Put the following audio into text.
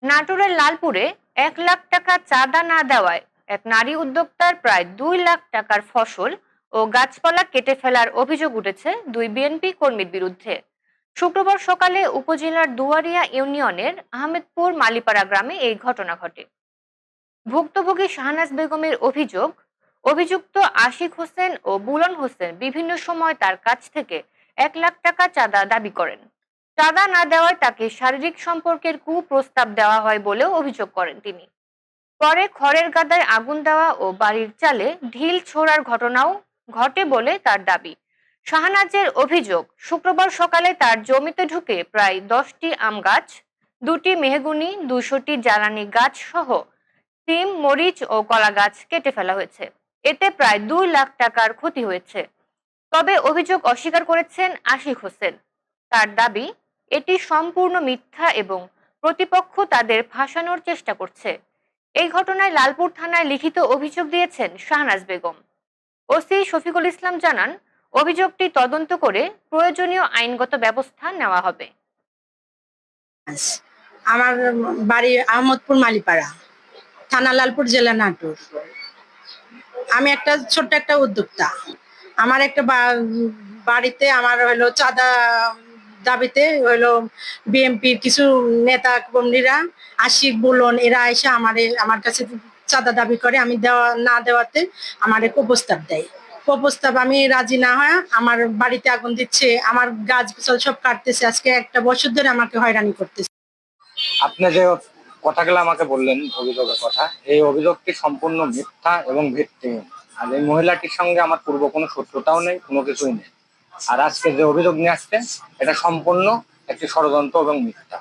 নাটোরের লালপুরে 1 লাখ টাকা চাঁদা না দেওয়ায় এক নারী উদ্যোক্তার প্রায় 2 লাখ টাকার ফসল ও গাছপালা কেটে ফেলার অভিযোগ উঠেছে দুই বিএনপি কর্মীর বিরুদ্ধে। শুক্রবার সকালে উপজেলার দুয়ারিয়া ইউনিয়নের আহমেদপুর মালিপাড়া গ্রামে এই ঘটনা ঘটে। ভুক্তভোগী শাহনাজ বেগমের অভিযোগ, অভিযুক্ত আশিক হোসেন ও বুলন হোসেন বিভিন্ন সময় তার কাছ থেকে 1 লাখ টাকা চাঁদা দাবি করেন। চাঁদা না দেওয়ায় তাকে শারীরিক সম্পর্কের কুপ্রস্তাব দেওয়া হয় বলেও অভিযোগ করেন তিনি। পরে খড়ের গাদায় আগুন দেওয়া ও বাড়ির চালে ঢিল ছোড়ার ঘটনাও ঘটে বলে তার দাবি। শাহনাজের অভিযোগ, শুক্রবার সকালে তার জমিতে ঢুকে প্রায় 10টি আম গাছ, 2টি মেহগুনি, 200টি জ্বালানি গাছ সহ সিম, মরিচ ও কলা গাছ কেটে ফেলা হয়েছে। এতে প্রায় 2 লাখ টাকার ক্ষতি হয়েছে। তবে অভিযোগ অস্বীকার করেছেন আশিক হোসেন। তার দাবি, এটি সম্পূর্ণ মিথ্যা এবং প্রতিপক্ষ তাদের ফাঁসানোর চেষ্টা করছে। এই ঘটনায় লালপুর থানায় লিখিত অভিযোগ দিয়েছেন শাহনাজ বেগম। ওসি শফিকুল ইসলাম জানান, অভিযোগটি তদন্ত করে প্রয়োজনীয় আইনগত ব্যবস্থা নেওয়া হবে। আমার বাড়ি আহমদপুর মালিপাড়া, থানা লালপুর, জেলা নাটোর। আমি একটা ছোট্ট একটা উদ্যোক্তা। আমার একটা বাড়িতে আমার হলো চাঁদা দাবিতে হলো বিএনপির কিছু নেতা কর্মীরা, আশিক, বুলন, এরা এসে আমার কাছে চাঁদা দাবি করে। আমি না দেওয়াতে আমার কুপ্রস্তাব দেয়। কুপ্রস্তাব আমি রাজি না হয় আমার বাড়িতে আগুন দিচ্ছে, আমার গাছ সব কাটতেছে। আজকে 1 বছর ধরে আমাকে হয়রানি করতেছে। আপনি যে কথাগুলো আমাকে বললেন, অভিযোগের কথা, এই অভিযোগটি সম্পূর্ণ মিথ্যা এবং ভিত্তিহীন। আর এই মহিলাটির সঙ্গে আমার পূর্ব কোনো শত্রুতাও নেই, কোনো কিছুই নেই। আর আজকে যে অভিযোগ নিয়ে আসছে, এটা সম্পূর্ণ একটি ষড়যন্ত্র এবং মিথ্যা।